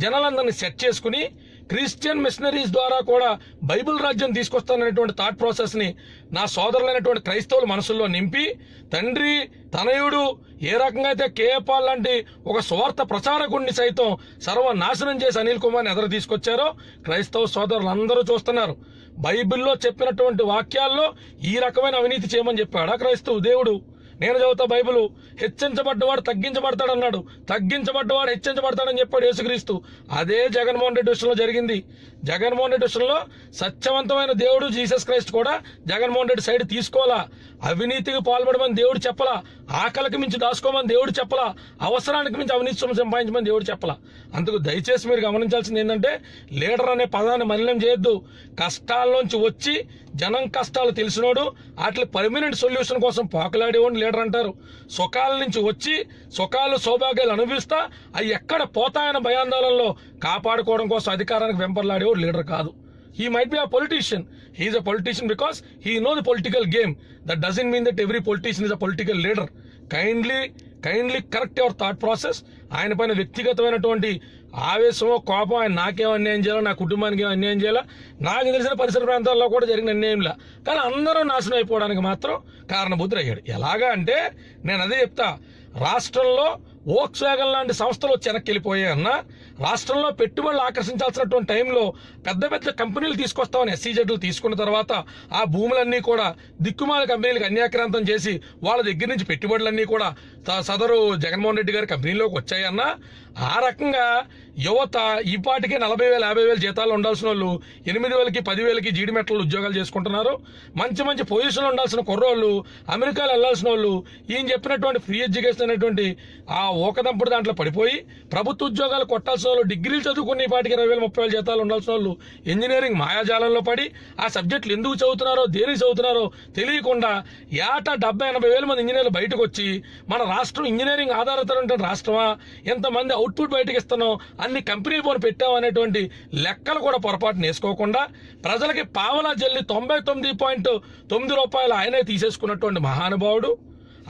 జనాలందరినీ సెట్ చేసుకుని క్రిస్టియన్ మిషనరీస్ ద్వారా కూడా బైబిల్ రాజ్యం తీసుకొస్తాననేటువంటి థాట్ ప్రాసెస్ ని నా సోదరులైనటువంటి క్రైస్తవుల మనసుల్లో నింపి తండ్రి తనయుడు ఏ రకంగా అయితే కేపాల్ లాంటి ఒక స్వార్థ ప్రచారకుడిని సైతం సర్వనాశనం చేసి అనిల్ కుమార్ని ఎదురు తీసుకొచ్చారో క్రైస్తవ సోదరులందరూ చూస్తున్నారు. బైబిల్లో చెప్పినటువంటి వాక్యాల్లో ఈ రకమైన అవినీతి చేయమని చెప్పాడా క్రైస్తవ దేవుడు? నేను చదువుతా బైబిల్, హెచ్చించబడ్డవాడు తగ్గించబడతాడు అన్నాడు, తగ్గించబడ్డవాడు హెచ్చించబడతాడని చెప్పాడు యేసుక్రీస్తు. అదే జగన్మోహన్ రెడ్డి విషయంలో జరిగింది. జగన్మోహన్ రెడ్డి విషయంలో సత్యవంతమైన దేవుడు జీసస్ క్రైస్ట్ కూడా జగన్మోహన్ రెడ్డి సైడ్ తీసుకోవాలా. అవినీతికి పాల్పడమని దేవుడు చెప్పలా, ఆకలికి మించి దాచుకోమని దేవుడు చెప్పలా, అవసరానికి మించి అవినీతి సొమ్ము సంపాదించమని దేవుడు చెప్పలా. అందుకు దయచేసి మీరు గమనించాల్సింది ఏంటంటే, లీడర్ అనే పదాన్ని మలినం చేయొద్దు. కష్టాల్లోంచి వచ్చి జనం కష్టాలు తెలిసినోడు, వాటి పర్మనెంట్ సొల్యూషన్ కోసం పాకులాడేవాడిని లీడర్ అంటారు. సుఖాల నుంచి వచ్చి సుఖాలు సౌభాగ్యాలు అనుభవిస్తా అవి ఎక్కడ పోతాయన్న భయాందోళనలో కాపాడుకోవడం కోసం అధికారానికి వెంపర్లాడేవాడు లీడర్ కాదు. He might be a politician. He is a politician because he knows the political game. That doesn't mean that every politician is a political leader. Kindly correct your thought process. ఆయన పైన వ్యక్తిగతమైనటువంటి ఆవేశమో కోపం, ఆయన నాకేం అన్యాయం చేయాలా, నా కుటుంబానికి ఏం అన్యాయం చేయాలా, నాకు తెలిసిన పరిసర ప్రాంతాల్లో కూడా జరిగిన అన్యాయంలా, కానీ అందరూ నాశనం అయిపోవడానికి మాత్రం కారణభూతులు అయ్యాడు. ఎలాగా అంటే నేను అదే చెప్తా, రాష్ట్రంలో వోక్స్ వ్యాగన్ లాంటి సంస్థలు వచ్చి వెనక్కి వెళ్ళిపోయాయన్నా, రాష్ట్రంలో పెట్టుబడులు ఆకర్షించాల్సినటువంటి టైంలో పెద్ద పెద్ద కంపెనీలు తీసుకొస్తామని ఎస్సీజెడ్లు తీసుకున్న తర్వాత ఆ భూములన్నీ కూడా దిక్కుమాల కంపెనీలకు అన్యాక్రాంతం చేసి వాళ్ళ దగ్గర నుంచి పెట్టుబడులన్నీ కూడా సదరు జగన్మోహన్ రెడ్డి గారి కంపెనీలోకి వచ్చాయన్నా, ఆ రకంగా యువత ఈ పాటికే 40,000 50,000 జీతాలు ఉండాల్సిన వాళ్ళు 8,000కి 10,000కి జీడిమెట్లలో ఉద్యోగాలు చేసుకుంటున్నారు. మంచి మంచి పొజిషన్లో ఉండాల్సిన కుర్రోళ్ళు అమెరికాలో వెళ్లాల్సిన వాళ్ళు ఈయన చెప్పినటువంటి ఫ్రీ ఎడ్యుకేషన్ అనేటువంటి ఆ ఓకదంపుడు దాంట్లో పడిపోయి ప్రభుత్వ ఉద్యోగాలు కొట్టాల్సిన వాళ్ళు, డిగ్రీలు చదువుకుని ఈ పాటికి 20,000 30,000 జీతాలు ఉండాల్సిన వాళ్ళు ఇంజనీరింగ్ మాయాజాలంలో పడి ఆ సబ్జెక్టులు ఎందుకు చదువుతున్నారో దేనికి చదువుతున్నారో తెలియకుండా ఏటా 70,000-80,000 మంది ఇంజనీర్లు బయటకు వచ్చి మన రాష్ట్రం ఇంజనీరింగ్ ఆధారిత రాష్ట్రమా, ఎంతమంది అవుట్పుట్ బయటకు ఇస్తున్నాం, అన్ని కంపెనీలు పోని పెట్టాం అనేటువంటి లెక్కలు కూడా పొరపాటున వేసుకోకుండా ప్రజలకి పావలా జల్లి 99.9 రూపాయలు ఆయనే తీసేసుకున్నటువంటి మహానుభావుడు,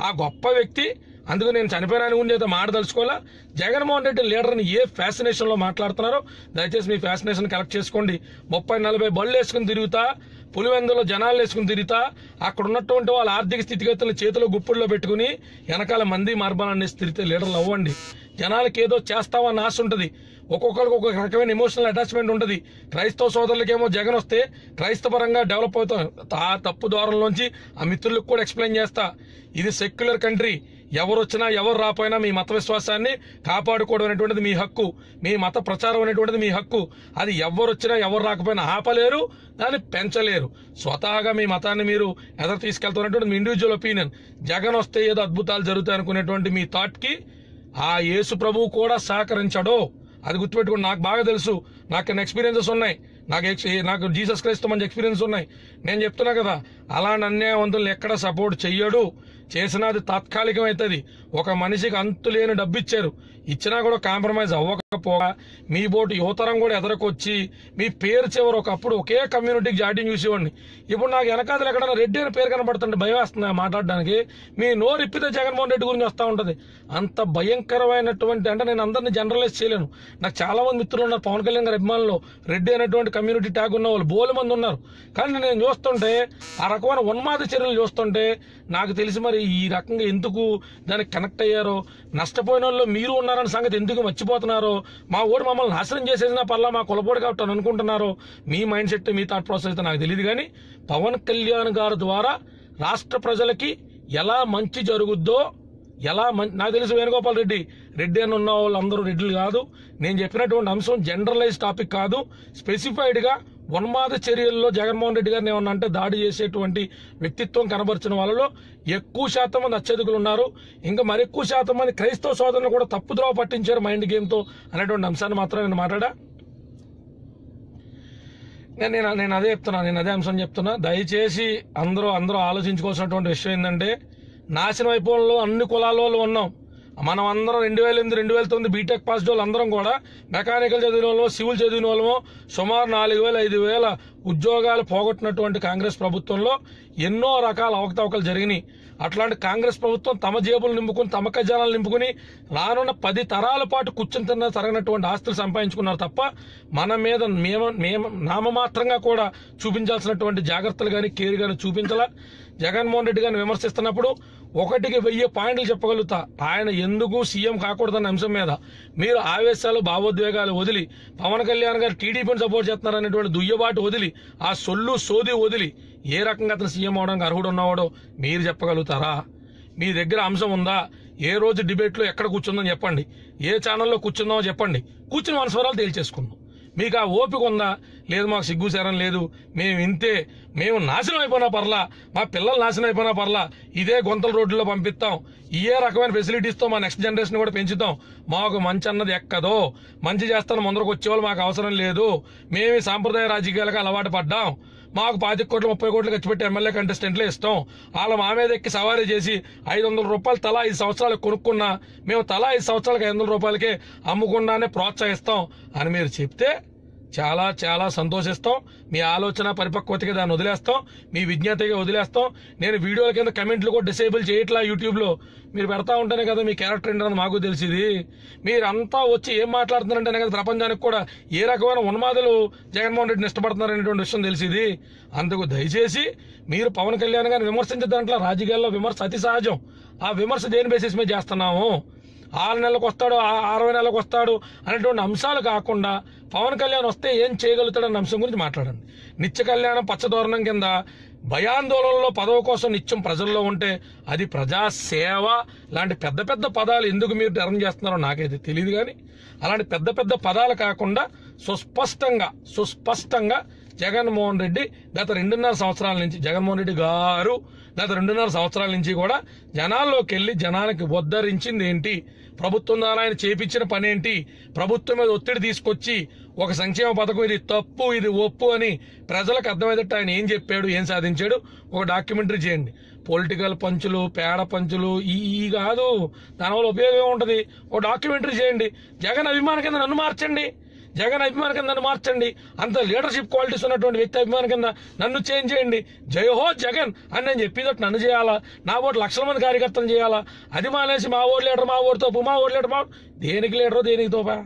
ఆ గొప్ప వ్యక్తి. అందుకు నేను చనిపోయిన గురించి అయితే మాట్లాడదలుచుకోవాలా. జగన్మోహన్ రెడ్డి లీడర్ని ఏ ఫ్యాసినేషన్ లో మాట్లాడుతున్నారో దయచేసి మీ ఫ్యాసినేషన్ కలెక్ట్ చేసుకోండి. 30-40 బళ్ళు వేసుకుని తిరుగుతా, పులివెందులో జనాలు వేసుకుని తిరుగుతా, అక్కడ ఉన్నటువంటి వాళ్ళ ఆర్థిక స్థితిగతులను చేతిలో గుప్పుడులో పెట్టుకుని వెనకాల మంది మార్బాలనే స్థితి లీడర్లు అవ్వండి. జనాలకి ఏదో చేస్తామన్న ఆశ ఉంటుంది, ఒక్కొక్కరికి ఒక్కొక్క రకమైన ఎమోషనల్ అటాచ్మెంట్ ఉంటుంది. క్రైస్తవ సోదరులకేమో జగన్ వస్తే క్రైస్తవరంగా డెవలప్ అవుతాం. ఆ తప్పు ద్వారంలోంచి ఆ మిత్రులకు కూడా ఎక్స్ప్లెయిన్ చేస్తా, ఇది సెక్యులర్ కంట్రీ, ఎవరు వచ్చినా ఎవరు రాపోయినా మీ మత విశ్వాసాన్ని కాపాడుకోవడం అనేటువంటిది మీ హక్కు, మీ మత ప్రచారం అనేటువంటిది మీ హక్కు. అది ఎవరు వచ్చినా ఎవరు రాకపోయినా ఆపలేరు, దాన్ని పెంచలేరు. స్వతహాగా మీ మతాన్ని మీరు ఎదురు తీసుకెళ్తున్నటువంటి మీ ఇండివిజువల్ ఒపీనియన్. జగన్ వస్తే ఏదో అద్భుతాలు జరుగుతాయి అనుకునేటువంటి మీ థాట్ కి ఆ యేసు ప్రభువు కూడా సహకరించడో అది గుర్తుపెట్టుకోండి. నాకు బాగా తెలుసు, నాకు ఎక్స్పీరియన్సెస్ ఉన్నాయి, నాకు జీసస్ క్రైస్తో మంచి ఎక్స్పీరియన్స్ ఉన్నాయి. నేను చెప్తున్నా కదా, అలాంటి అన్యాయవంతులను ఎక్కడ సపోర్ట్ చెయ్యడు. చేసినది తాత్కాలికం అవుతుంది. ఒక మనిషికి అంతు లేని డబ్బు ఇచ్చారు, ఇచ్చినా కూడా కాంప్రమైజ్ అవ్వకపోగా మీ బోటు యువతరం కూడా ఎదరకొచ్చి మీ పేరు చివరి ఒకప్పుడు ఒకే కమ్యూనిటీకి జాడ్యం చూసేవాడిని. ఇప్పుడు నాకు వెనకాతలు ఎక్కడైనా రెడ్డి అని పేరు కనబడుతుంటే భయం వేస్తుంది మాట్లాడడానికి. మీ నోరు ఇప్పితే జగన్మోహన్ రెడ్డి గురించి వస్తూ ఉంటుంది. అంత భయంకరమైనటువంటి, అంటే నేను అందరినీ జనరలైజ్ చేయలేను. నాకు చాలా మంది మిత్రులు ఉన్నారు పవన్ కళ్యాణ్ గారి అభిమానులు, రెడ్డి అనేటువంటి కమ్యూనిటీ ట్యాగ్ ఉన్న వాళ్ళు బోలు మంది ఉన్నారు. కానీ నేను చూస్తుంటే ఆ రకమైన ఉన్మాద చర్యలు చూస్తుంటే నాకు తెలిసి మరి ఈ రకంగా ఎందుకు దానికి కనెక్ట్ అయ్యారో, నష్టపోయిన వాళ్ళు మీరు ఉన్నారన్న సంగతి ఎందుకు మర్చిపోతున్నారో, మా ఓడి మమ్మల్ని నాశనం చేసేసిన పర్లా మా కులపోడు కాబట్టి అని అనుకుంటున్నారో, మీ మైండ్ సెట్ మీ థాట్ ప్రాసెస్ అయితే నాకు తెలియదు. కానీ పవన్ కళ్యాణ్ గారి ద్వారా రాష్ట్ర ప్రజలకి ఎలా మంచి జరుగుద్దో, నాకు తెలిసి వేణుగోపాల్ రెడ్డి అని ఉన్న వాళ్ళు అందరూ రెడ్డిలు కాదు. నేను చెప్పినటువంటి అంశం జనరలైజ్ టాపిక్ కాదు, స్పెసిఫైడ్ గా ఉన్మాద చర్యల్లో జగన్మోహన్ రెడ్డి గారిని ఏమన్నా అంటే దాడి చేసేటువంటి వ్యక్తిత్వం కనబరిచిన వాళ్ళలో ఎక్కువ శాతం మంది అత్యధికులు ఉన్నారు. ఇంకా మరెక్కువ శాతం మంది క్రైస్తవ సోదరులు కూడా తప్పుద్రోవ పట్టించారు మైండ్ గేమ్ తో అనేటువంటి అంశాన్ని మాత్రం నేను మాట్లాడా. నేను అదే చెప్తున్నా, నేను అదే అంశం చెప్తున్నా. దయచేసి అందరూ ఆలోచించుకోవాల్సినటువంటి విషయం ఏంటంటే, నాశనం అయిపోవడంలో అన్ని కులాల వాళ్ళు ఉన్నాం. మనం అందరం 2008 2009 బీటెక్ పాస్ వాళ్ళు అందరం కూడా మెకానికల్ చదివిన వాళ్ళమో సివిల్ చదివిన వాళ్ళమో సుమారు 4,000-5,000 ఉద్యోగాలు పోగొట్టినటువంటి కాంగ్రెస్ ప్రభుత్వంలో ఎన్నో రకాల అవకతవకలు జరిగినాయి. అట్లాంటి కాంగ్రెస్ ప్రభుత్వం తమ జేబులు నింపుకుని, తమ ఖజానాలు నింపుకుని రానున్న 10 తరాల పాటు కూర్చుని తరగనటువంటి ఆస్తులు సంపాదించుకున్నారు తప్ప మన మీద నామమాత్రంగా కూడా చూపించాల్సినటువంటి జాగ్రత్తలు కానీ కేర్ కానీ చూపించాల. జగన్మోహన్ రెడ్డి గారిని విమర్శిస్తున్నప్పుడు 1,000 పాయింట్లు చెప్పగలుగుతా. ఆయన ఎందుకు సీఎం కాకూడదన్న అంశం మీద మీరు ఆవేశాలు భావోద్వేగాలు వదిలి, పవన్ కళ్యాణ్ గారు టీడీపీని సపోర్ట్ చేస్తున్నారనేటువంటి దుయ్యబాటు వదిలి, ఆ సోది వదిలి ఏ రకంగా అతను సీఎం అవడానికి అర్హుడు ఉన్నవాడో మీరు చెప్పగలుగుతారా? మీ దగ్గర అంశం ఉందా? ఏ రోజు డిబేట్లో ఎక్కడ కూర్చుందని చెప్పండి, ఏ ఛానల్లో కూర్చుందామో చెప్పండి, కూర్చుని మన స్వరాలు తేల్చేసుకుందాం. మీకు ఆ ఓపిక ఉందా? లేదు మాకు సిగ్గు శరం లేదు, మేము ఇంతే, మేము నాశనం అయిపోయినా పర్లా, మా పిల్లలు నాశనం అయిపోయినా పర్లా, ఇదే గొంతల రోడ్లలో పంపిస్తాం, ఇదే రకమైన ఫెసిలిటీస్తో మా నెక్స్ట్ జనరేషన్ కూడా పెంచుతాం, మాకు మంచి అన్నది ఎక్కదో, మంచి చేస్తాను ముందరకు వచ్చేవాళ్ళు మాకు అవసరం లేదు, మేము ఈ సాంప్రదాయ రాజకీయాలకు అలవాటు పడ్డాం, మాకు 25 కోట్లు 30 కోట్లు ఖర్చు పెట్టి ఎమ్మెల్యే కంటెస్టెంట్లే ఇస్తాం, వాళ్ళ మా మీద ఎక్కి సవారీ చేసి 500 రూపాయలు తలా 5 సంవత్సరాలకు కొనుక్కున్నా మేము తలా 5 సంవత్సరాలకు 500 రూపాయలకే అమ్ముకున్నానే ప్రోత్సహిస్తాం అని మీరు చెప్తే చాలా చాలా సంతోషిస్తాం. మీ ఆలోచన పరిపక్వతగా దాన్ని వదిలేస్తాం, మీ విజ్ఞతగా వదిలేస్తాం. నేను వీడియోల కింద కమెంట్లు కూడా డిసేబుల్ చేయట్లా, యూట్యూబ్లో మీరు పెడతా ఉంటేనే కదా మీ క్యారెక్టర్ ఏంటన్నది మాకు తెలిసింది. మీరంతా వచ్చి ఏం మాట్లాడుతున్నారంటేనే కదా ప్రపంచానికి కూడా ఏ రకమైన ఉన్మాదులు జగన్మోహన్ రెడ్డిని ఇష్టపడుతున్నారనేటువంటి విషయం తెలిసింది. అందుకు దయచేసి మీరు పవన్ కళ్యాణ్ గారిని విమర్శించే దాంట్లో రాజకీయాల్లో విమర్శ అతి సహజం. ఆ విమర్శ దేని బేసిస్ మీద చేస్తున్నాము, 6 నెలలకు వస్తాడు 60 నెలలకు వస్తాడు అనేటువంటి అంశాలు కాకుండా పవన్ కళ్యాణ్ వస్తే ఏం చేయగలుగుతాడన్న అంశం గురించి మాట్లాడండి. నిత్య కళ్యాణం పచ్చదోరణం కింద భయాందోళనలో పదవి కోసం నిత్యం ప్రజల్లో ఉంటే అది ప్రజాసేవ లాంటి పెద్ద పెద్ద పదాలు ఎందుకు మీరు టర్న్ చేస్తున్నారో నాకైతే తెలియదు. కానీ అలాంటి పెద్ద పెద్ద పదాలు కాకుండా సుస్పష్టంగా జగన్మోహన్ రెడ్డి గత 2.5 సంవత్సరాల నుంచి జగన్మోహన్ రెడ్డి గారు గత 2.5 సంవత్సరాల నుంచి కూడా జనాల్లోకి వెళ్లి జనానికి ఉద్ధరించింది ఏంటి, ప్రభుత్వం ద్వారా ఆయన చేపించిన పని ఏంటి, ప్రభుత్వం మీద ఒత్తిడి తీసుకొచ్చి ఒక సంక్షేమ పథకం ఇది తప్పు ఇది ఒప్పు అని ప్రజలకు అర్థమయ్యేటట్టు ఆయన ఏం చెప్పాడు, ఏం సాధించాడు, ఒక డాక్యుమెంటరీ చేయండి. పొలిటికల్ పంచులు పేడ పంచులు ఈ కాదు, దానివల్ల ఉపయోగం ఉంటుంది. ఒక డాక్యుమెంటరీ చేయండి. జగన్ అభిమాన కింద నన్ను మార్చండి, జగన్ అభిమాన కింద నన్ను మార్చండి, అంత లీడర్షిప్ క్వాలిటీస్ ఉన్నటువంటి వ్యక్తి అభిమాన కింద నన్ను చేంజ్ చేయండి. జయహో జగన్ అని నేను చెప్పేటట్టు నన్ను చేయాలా, నా ఓటు లక్షల మంది కార్యకర్తలు చేయాలా, అది మానేసి మా ఓటు లీడర్ మా ఓటు తోపు మా ఓటు లీడర్ మా దేనికి లీడరో దేనికి తోపా.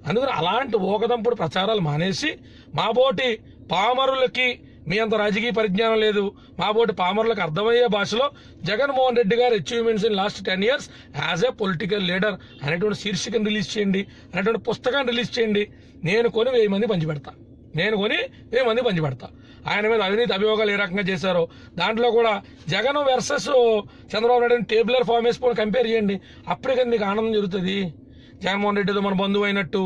అందుకని అలాంటి ఓకదంపుడు ప్రచారాలు మానేసి మా బోటి పామరులకి మీ అంత రాజకీయ పరిజ్ఞానం లేదు, మా బోటి పామరులకు అర్థమయ్యే భాషలో జగన్మోహన్ రెడ్డి గారి achievements in last 10 years as a political leader అనేటువంటి శీర్షికను రిలీజ్ చేయండి, అనేటువంటి పుస్తకాన్ని రిలీజ్ చేయండి. నేను కొని 1000 మంది పంచిపెడతా, ఆయన మీద అవినీతి అభియోగాలు ఏ రకంగా చేశారో దాంట్లో కూడా Jagan versus Chandrababu Naidu tabular form వేసుకొని కంపేర్ చేయండి. అప్పుడే కదా మీకు ఆనందం జరుగుతుంది. జగన్మోహన్ రెడ్డితో మన బంధువు అయినట్టు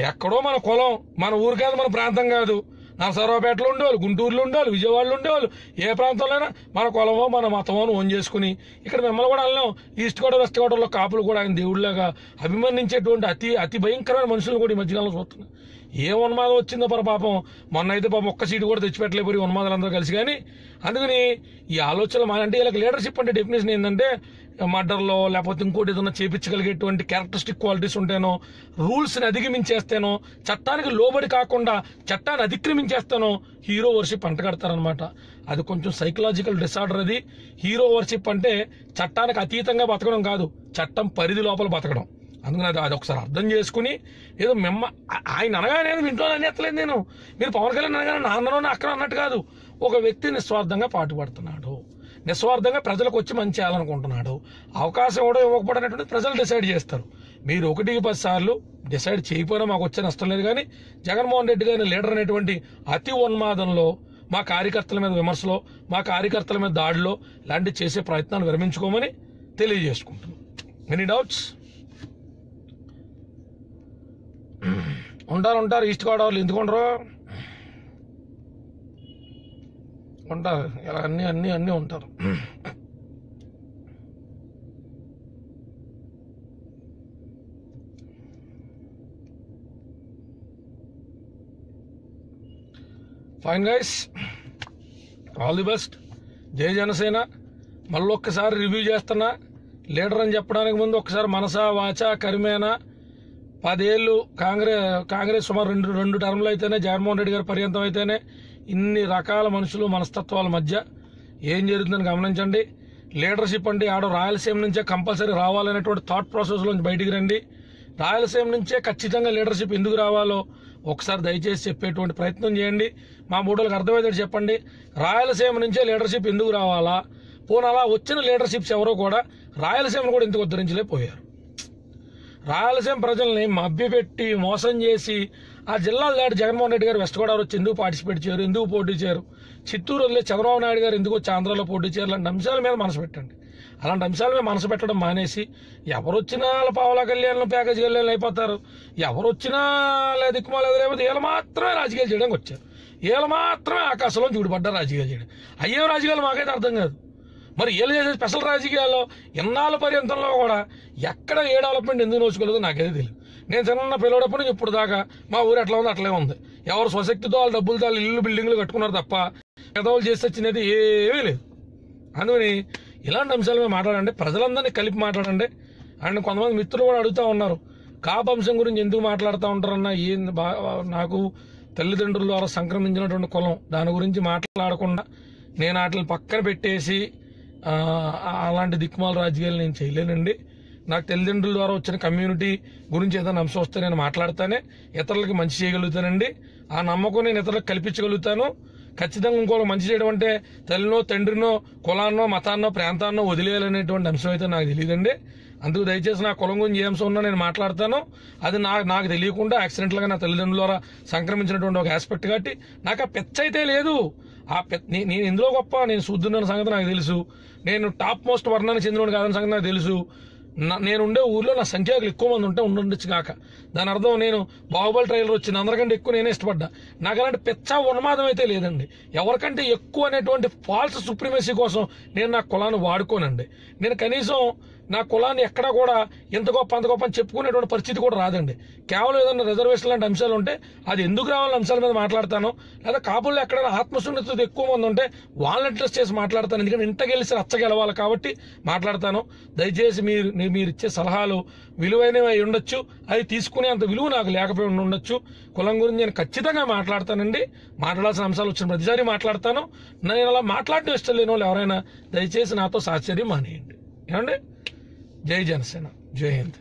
ఎక్కడో మన కులం మన ఊరు కాదు, మన ప్రాంతం కాదు, నరసరావుపేటలో ఉండేవాళ్ళు, గుంటూరులో ఉండేవాళ్ళు, విజయవాడలో ఉండేవాళ్ళు, ఏ ప్రాంతంలోనైనా మన కులమో మన మతమో ఓన్ చేసుకుని ఇక్కడ మిమ్మల్ని కూడా అన్నాం. ఈస్ట్ గోదావరి వెస్ట్ గోదావరిలో కాపులు కూడా ఆయన దేవుళ్ళగా అభిమానించేటువంటి అతి భయంకరమైన మనుషులు కూడా ఈ మధ్యకాలంలో చూస్తున్నాం. ఏ ఉన్మాదం వచ్చిందో పాపం మొన్న అయితే పాపం ఒక్క సీటు కూడా తెచ్చిపెట్టలేకపోయి ఉన్మాదాలందరూ కలిసి. కానీ అందుకని ఈ ఆలోచనలు అంటే వీళ్ళకి లీడర్షిప్ అంటే డెఫినేషన్ ఏంటంటే మర్డర్లో లేకపోతే ఇంకోటి ఏదైనా చేపించగలిగేటువంటి క్యారెక్టరిస్టిక్ క్వాలిటీస్ ఉంటేనో, రూల్స్ని అధిగమించేస్తేనో, చట్టానికి లోబడి కాకుండా చట్టాన్ని అతిక్రమించేస్తానో హీరో వర్షిప్ అంటగడతారనమాట. అది కొంచెం సైకలాజికల్ డిసార్డర్. అది హీరో వర్షిప్ అంటే చట్టానికి అతీతంగా బతకడం కాదు, చట్టం పరిధి లోపల బతకడం. అందుకని అది ఒకసారి అర్థం చేసుకుని ఏదో ఆయన అనగానే ఇంట్లో అనేత్తలేదు నేను, మీరు పవన్ కళ్యాణ్ అనగానే నాన్నలోనే అక్కడ అన్నట్టు కాదు. ఒక వ్యక్తి నిస్వార్థంగా పాటుపడుతున్నాడు, నిస్వార్థంగా ప్రజలకు వచ్చి మంచి చేయాలనుకుంటున్నాడు, అవకాశం కూడా ఇవ్వకపోవడం ప్రజలు డిసైడ్ చేస్తారు. మీరు 1-10 సార్లు డిసైడ్ చేయకపోయినా మాకు వచ్చే నష్టం లేదు. కానీ జగన్మోహన్ రెడ్డి గారిని లీడర్ అనేటువంటి అతి ఉన్మాదంలో మా కార్యకర్తల మీద విమర్శలో, మా కార్యకర్తల మీద దాడిలో ఇలాంటి చేసే ప్రయత్నాలు విరమించుకోమని తెలియజేసుకుంటున్నాం. Any doubts? ఉంటారు ఈస్ట్ గోదావరిలో ఎందుకు ఉండరు, ఉంటారు ఇలా అన్నీ ఉంటారు. Fine guys, all the best. జై జనసేన. మళ్ళొక్కసారి రివ్యూ చేస్తున్నా, లీడర్ అని చెప్పడానికి ముందు ఒకసారి మనసా వాచా కరిమేనా 10 ఏళ్ళు కాంగ్రెస్ సుమారు రెండు టర్మ్లు అయితేనే, జగన్మోహన్ రెడ్డి గారి పర్యంతం అయితేనే ఇన్ని రకాల మనుషులు మనస్తత్వాల మధ్య ఏం జరుగుతుందని గమనించండి. లీడర్షిప్ అంటే ఆడ రాయలసీమ నుంచే కంపల్సరీ రావాలనేటువంటి థాట్ ప్రాసెస్లోంచి బయటికి రండి. రాయలసీమ నుంచే ఖచ్చితంగా లీడర్షిప్ ఎందుకు రావాలో ఒకసారి దయచేసి చెప్పేటువంటి ప్రయత్నం చేయండి. మా మూడోళ్ళకి అర్థమయ్యేది చెప్పండి. రాయలసీమ నుంచే లీడర్షిప్ ఎందుకు రావాలా, పోనీ అలా వచ్చిన లీడర్షిప్స్ ఎవరో కూడా రాయలసీమను కూడా ఎందుకు ఉద్ధరించలేకపోయారు. రాయలసీమ ప్రజల్ని మభ్యపెట్టి మోసం చేసి ఆ జిల్లాలు దాటి జగన్మోహన్ రెడ్డి గారు వెస్ట్ గోదావరి వచ్చి ఎందుకు పార్టిసిపేట్ చేయరు, ఎందుకు పోటీ చేయరు, చిత్తూరు వదిలే చంద్రబాబు నాయుడు గారు ఎందుకు వచ్చి ఆంధ్రాలో పోటీ చేయరు లాంటి అంశాల మీద మనసు పెట్టండి. అలాంటి అంశాలు మేము మనసు పెట్టడం మానేసి ఎవరొచ్చినా వాళ్ళ పావలా కళ్యాణం ప్యాకేజీ కళ్యాణం అయిపోతారు, ఎవరొచ్చినా లేదా దిక్కుమాలేదు లేకపోతే వీళ్ళు మాత్రమే రాజకీయాలు చేయడానికి వచ్చారు, వీళ్ళు మాత్రమే ఆకాశంలో చూడబడ్డారు రాజకీయాలు చేయడం. అయ్యే రాజకీయాలు మాకైతే అర్థం కాదు. మరి వీళ్ళు చేసే స్పెషల్ రాజకీయాల్లో ఇన్నాళ్ళ పర్యంతంలో కూడా ఎక్కడ ఏ డెవలప్మెంట్ ఎందుకు నోచుకోలేదో నాకైతే తెలియదు. నేను చిన్న పిల్లడప్పుడు నుంచి ఇప్పుడు దాకా మా ఊరు ఎట్లా ఉంది అట్లే ఉంది. ఎవరు స్వశక్తితో వాళ్ళ డబ్బులతో వాళ్ళు ఇల్లు బిల్డింగ్లు కట్టుకున్నారు తప్ప పెదవులు చేసి వచ్చినది ఏమీ లేదు. అందుకని ఇలాంటి అంశాలు మేము మాట్లాడండి, ప్రజలందరినీ కలిపి మాట్లాడండి. అండ్ కొంతమంది మిత్రులు కూడా అడుగుతూ ఉన్నారు కాపు అంశం గురించి ఎందుకు మాట్లాడుతూ ఉంటారన్నా, నాకు తల్లిదండ్రుల ద్వారా సంక్రమించినటువంటి కులం దాని గురించి మాట్లాడకుండా నేను వాటిని పక్కన పెట్టేసి అలాంటి దిక్కుమాల రాజకీయాలు నేను చేయలేనండి. నాకు తల్లిదండ్రుల ద్వారా వచ్చిన కమ్యూనిటీ గురించి ఏదైనా అంశం వస్తే నేను మాట్లాడితేనే ఇతరులకి మంచి చేయగలుగుతానండి. ఆ నమ్మకం నేను ఇతరులకు కల్పించగలుగుతాను. ఖచ్చితంగా ఇంకోటి మంచి చేయడం అంటే తల్లినో తండ్రినో కులాన్నో మతాన్నో ప్రాంతాన్నో వదిలేయాలనేటువంటి అంశం అయితే నాకు తెలియదండి. అందుకు దయచేసి నా కులం గురించి ఏ అంశం ఉన్నా నేను మాట్లాడతాను. అది నాకు తెలియకుండా యాక్సిడెంట్లుగా నా తల్లిదండ్రుల ద్వారా సంక్రమించినటువంటి ఒక ఆస్పెక్ట్ కాబట్టి నాకు ఆ పెచ్చ అయితే లేదు. నేను ఎందులో గొప్ప, నేను శూద్రున్న సంగతి నాకు తెలుసు, నేను టాప్ మోస్ట్ వర్ణానికి చెందిన కాదని సంగతి నాకు తెలుసు. నేను ఉండే ఊర్లో నా సంఖ్యాకులు ఎక్కువ మంది ఉంటే ఉండొచ్చు కాక దాని అర్థం నేను బాహుబలి ట్రైలర్ వచ్చింది అందరికంటే ఎక్కువ నేనే ఇష్టపడ్డా. నాకు అలాంటి పెచ్చ ఉన్మాదం అయితే లేదండి. ఎవరికంటే ఎక్కువ అనేటువంటి ఫాల్స్ సుప్రీమసీ కోసం నేను నా కులాన్ని వాడుకోనండి. నేను కనీసం నా కులాన్ని ఎక్కడా కూడా ఎంత గొప్ప అంత గొప్ప అని చెప్పుకునేటువంటి పరిస్థితి కూడా రాదండి. కేవలం ఏదైనా రిజర్వేషన్ లాంటి అంశాలు ఉంటే అది ఎందుకు రావాలని అంశాల మీద మాట్లాడతాను, లేదా కాపుల్లో ఎక్కడైనా ఆత్మశూన్యత ఎక్కువ మంది ఉంటే వాళ్ళని ఇంట్రెస్ట్ చేసి మాట్లాడతాను. ఎందుకంటే ఇంట గెలిచి రచ్చగెలవాలి కాబట్టి మాట్లాడతాను. దయచేసి మీరు ఇచ్చే సలహాలు విలువైనవి అయి ఉండొచ్చు, అది తీసుకునే అంత విలువ నాకు లేకపోయి ఉండొచ్చు. కులం గురించి నేను ఖచ్చితంగా మాట్లాడతానండి. మాట్లాడాల్సిన అంశాలు వచ్చిన ప్రతిసారి మాట్లాడతాను. నేను అలా మాట్లాడటం ఇష్టం లేని వాళ్ళు ఎవరైనా దయచేసి నాతో సాహచర్యం మానేయండి. ఏమండి? జై జనసేన, జై హింద్.